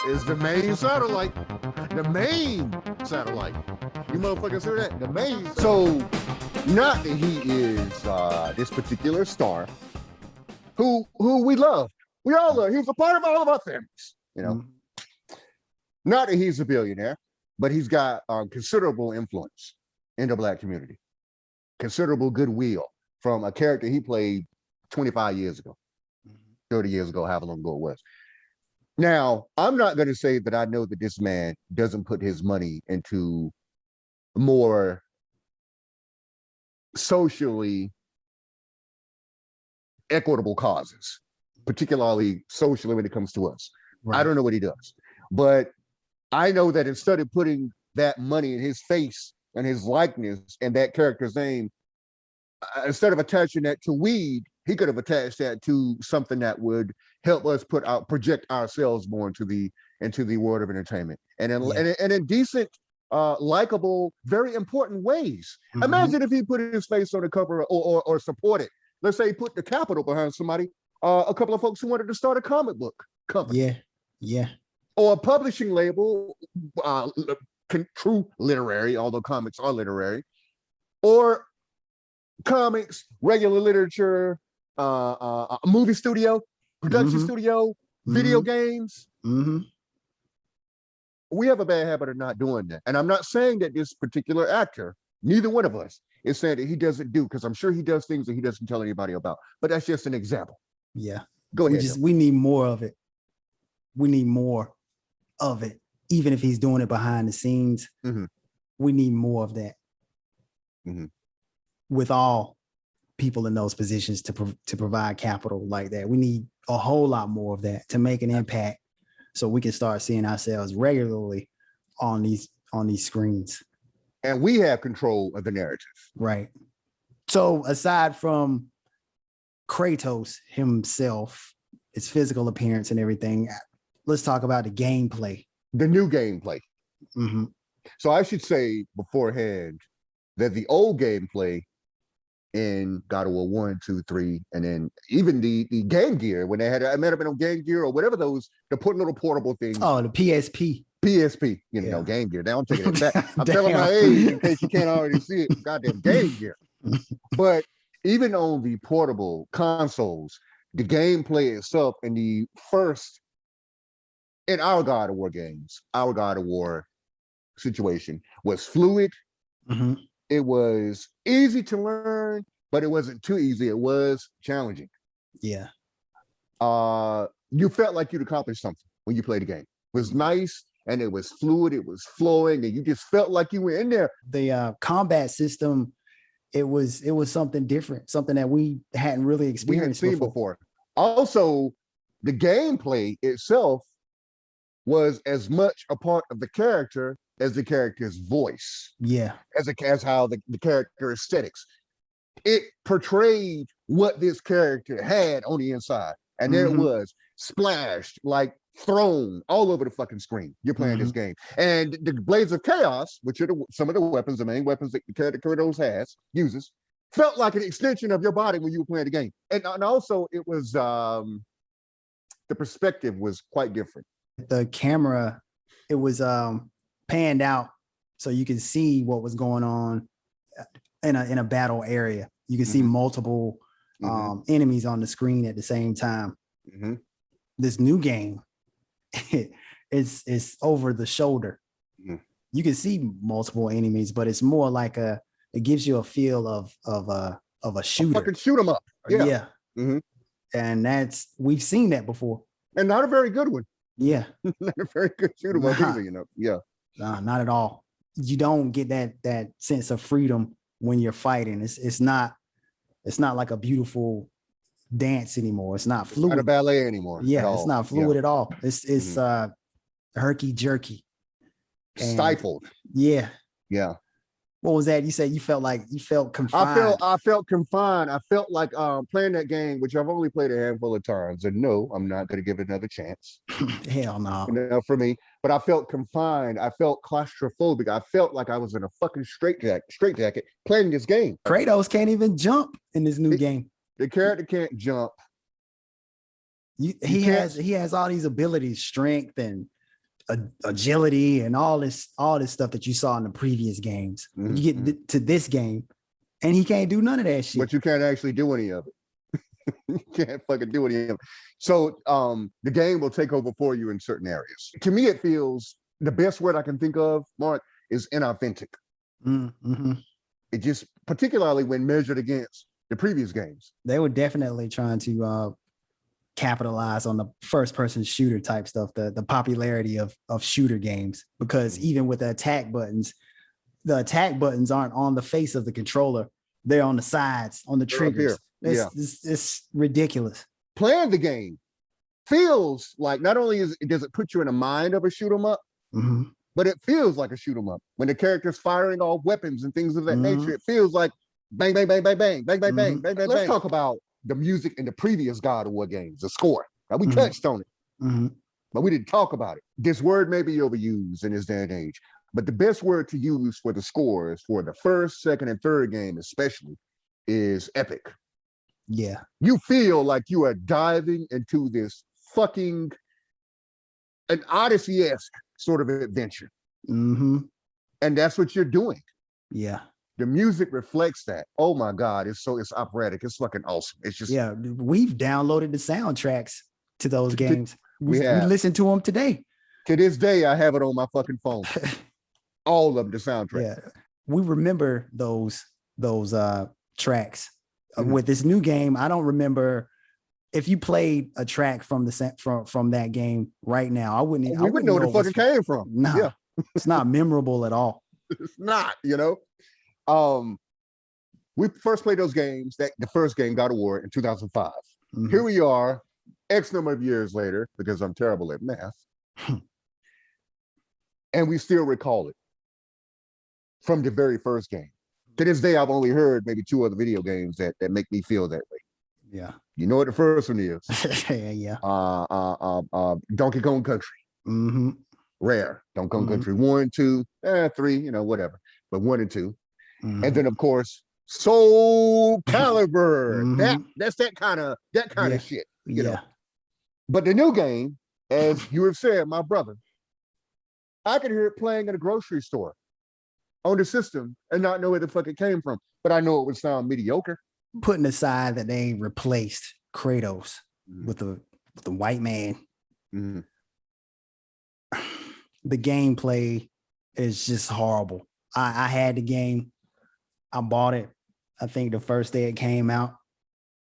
is the main satellite. The main satellite. You motherfuckers hear that? The main. So, not that he is this particular star who we love. We all love. He's a part of all of our families. You know, not that he's a billionaire, but he's got considerable influence in the Black community, considerable goodwill from a character he played 25 years ago, 30 years ago, however long ago it was. Now, I'm not going to say that I know that this man doesn't put his money into more socially equitable causes, particularly socially when it comes to us. Right. I don't know what he does, but I know that instead of putting that money in his face and his likeness and that character's name, instead of attaching that to weed, he could have attached that to something that would help us project ourselves more into the world of entertainment and in decent, likable, very important ways. Imagine if he put his face on the cover or support it. Let's say he put the capital behind somebody, a couple of folks who wanted to start a comic book company. Yeah. Or a publishing label, true literary, although comics are literary, or comics, regular literature, a movie studio, production studio, video games. We have a bad habit of not doing that. And I'm not saying that this particular actor, neither one of us, is saying that he doesn't do, because I'm sure he does things that he doesn't tell anybody about. But that's just an example. Yeah. Go ahead. We need more of it. We need more of it. Even if he's doing it behind the scenes, we need more of that. With all people in those positions to provide capital like that. We need a whole lot more of that to make an impact so we can start seeing ourselves regularly on these screens. And we have control of the narrative. Right. So aside from Kratos himself, his physical appearance and everything, let's talk about the gameplay. The new gameplay. So I should say beforehand that the old gameplay in God of War 1, 2, 3, and then even the Game Gear, when they had, it might have been on Game Gear or whatever those, the little portable things. Oh, the PSP. PSP, you know, Game Gear. Now I'm taking it back. I'm telling my age in case you can't already see it. Goddamn Game Gear. But even on the portable consoles, the gameplay itself in the first, in our God of War games, our God of War situation was fluid. It was easy to learn, but it wasn't too easy. It was challenging. Yeah. You felt like you'd accomplished something when you played the game. It was nice and it was fluid, it was flowing, and you just felt like you were in there. The combat system, it was something different, something that we hadn't really experienced before. Also, the gameplay itself was as much a part of the character as the character's voice. Yeah. As how the character aesthetics. It portrayed what this character had on the inside. And there it was, splashed, like thrown all over the fucking screen. You're playing this game. And the Blades of Chaos, which are some of the weapons, the main weapons that the character Kratos uses, felt like an extension of your body when you were playing the game. And also it was, the perspective was quite different. The camera, it was panned out so you can see what was going on in a battle area. You can see multiple enemies on the screen at the same time. This new game, it's over the shoulder. You can see multiple enemies, but it's more like it gives you a feel of a shooter. Fucking shoot 'em up. Yeah. And we've seen that before. And not a very good one. Yeah. Not a very good shoot 'em up either, you know. Yeah. Nah, not at all. You don't get that sense of freedom when you're fighting. It's not like a beautiful dance anymore. It's not fluid. It's not a ballet anymore. Yeah, it's not fluid at all. It's herky jerky. Stifled. Yeah. Yeah. What was that? You said you felt confined. I felt confined. I felt like playing that game, which I've only played a handful of times. And no, I'm not going to give it another chance. Hell no. Enough for me. But I felt confined. I felt claustrophobic. I felt like I was in a fucking straitjacket playing this game. Kratos can't even jump in this new game. The character can't jump. He has all these abilities, strength and agility and all this stuff that you saw in the previous games. You get to this game, and he can't do none of that shit. But you can't actually do any of it. You can't fucking do any of it. So the game will take over for you in certain areas. To me, it feels the best word I can think of, Mark, is inauthentic. It just, particularly when measured against the previous games. They were definitely trying to capitalize on the first person shooter type stuff, the popularity of shooter games, because even with the attack buttons aren't on the face of the controller. They're on the sides, on the triggers. It's ridiculous. Playing the game feels like not only does it put you in the mind of a shoot 'em up, but it feels like a shoot 'em up. When the character's firing off weapons and things of that nature, it feels like bang, bang, bang, bang, bang, bang, bang, bang, bang, bang. Let's talk about the music in the previous God of War games, the score. Now, we touched on it, but we didn't talk about it. This word may be overused in this day and age, but the best word to use for the scores for the first, second, and third game especially is epic. Yeah. You feel like you are diving into this fucking an Odyssey-esque sort of adventure. And that's what you're doing. Yeah. The music reflects that. Oh my God, it's operatic. It's fucking awesome. It's just, yeah, we've downloaded the soundtracks to those games. We have. listen to them today. To this day, I have it on my fucking phone. All of the soundtrack. Yeah. We remember those tracks. With this new game, I don't remember if you played a track from that game right now. We wouldn't know where the fucking came from. Nah, yeah. It's not memorable at all. It's not, we first played those games, the first game, God of War, in 2005. Here we are, X number of years later, because I'm terrible at math, and we still recall it from the very first game. To this day, I've only heard maybe 2 other video games that make me feel that way. Yeah. You know what the first one is? Yeah. Donkey Kong Country. Rare. Donkey Kong Country 1, 2, 3, whatever. But 1 and 2. And then of course, Soul Calibur. That's that kind of shit. You know. But the new game, as you have said, my brother, I could hear it playing in a grocery store on the system and not know where the fuck it came from. But I know it would sound mediocre. Putting aside that they replaced Kratos with the white man. The gameplay is just horrible. I had the game. I bought it. I think the first day it came out.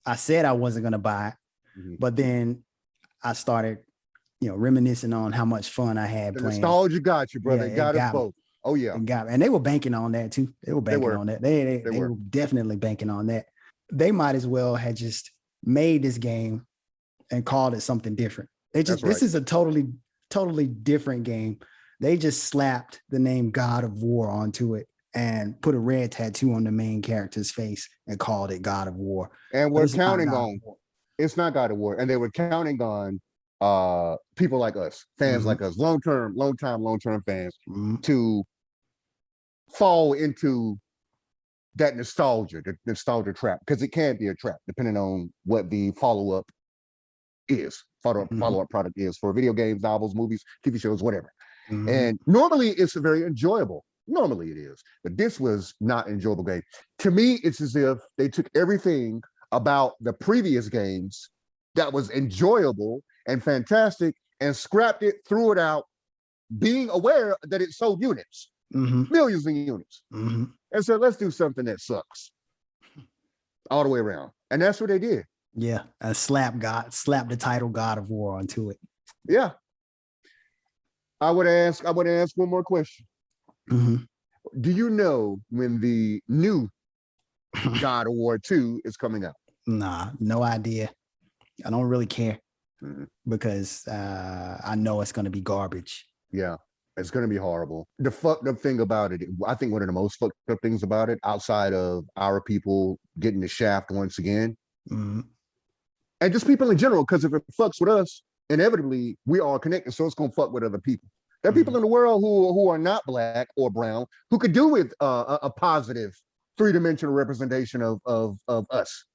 I said I wasn't going to buy it, but then I started, reminiscing on how much fun I had playing. Nostalgia got you, brother. Yeah, it got us both. Oh yeah. And they were banking on that too. They were banking on that. They were definitely banking on that. They might as well have just made this game and called it something different. This is a totally different game. They just slapped the name God of War onto it and put a red tattoo on the main character's face and called it God of War. And we're counting on it's not God of War. And they were counting on people like us, fans like us, long-term fans, to fall into that nostalgia, the nostalgia trap, because it can be a trap depending on what the follow-up product is for video games, novels, movies, TV shows, whatever. And normally it's very enjoyable. Normally it is, but this was not an enjoyable game. To me, it's as if they took everything about the previous games that was enjoyable and fantastic and scrapped it, threw it out, being aware that it sold units, millions of units. And said, let's do something that sucks all the way around. And that's what they did. Yeah. And slap the title God of War onto it. Yeah. I would ask one more question. Do you know when the new God of War 2 is coming out? Nah, no idea. I don't really care because I know it's going to be garbage. Yeah, it's going to be horrible. The fucked up thing about it, I think one of the most fucked up things about it, outside of our people getting the shaft once again, and just people in general, because if it fucks with us, inevitably we are connected, so it's going to fuck with other people. There are people in the world who are not black or brown who could do with a positive 3-dimensional representation of us.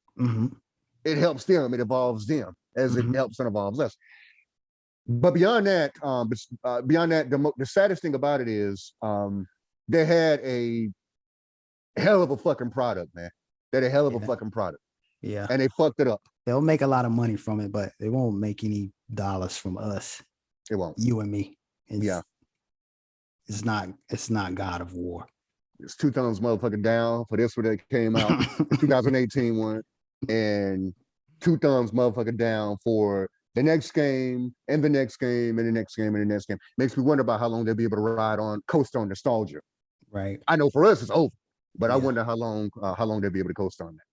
It helps them. It evolves them as it helps and evolves us. But beyond that, the saddest thing about it is they had a hell of a fucking product, man. They had a hell of a fucking product. Yeah. And they fucked it up. They'll make a lot of money from it, but they won't make any dollars from us. It won't. You and me. Yeah. It's not God of War. It's 2 thumbs motherfucking down for this one that came out, the 2018 one, and 2 thumbs motherfucking down for the next game and the next game and the next game and the next game. Makes me wonder about how long they'll be able to coast on nostalgia. Right. I know for us it's over, but I wonder how long they'll be able to coast on that.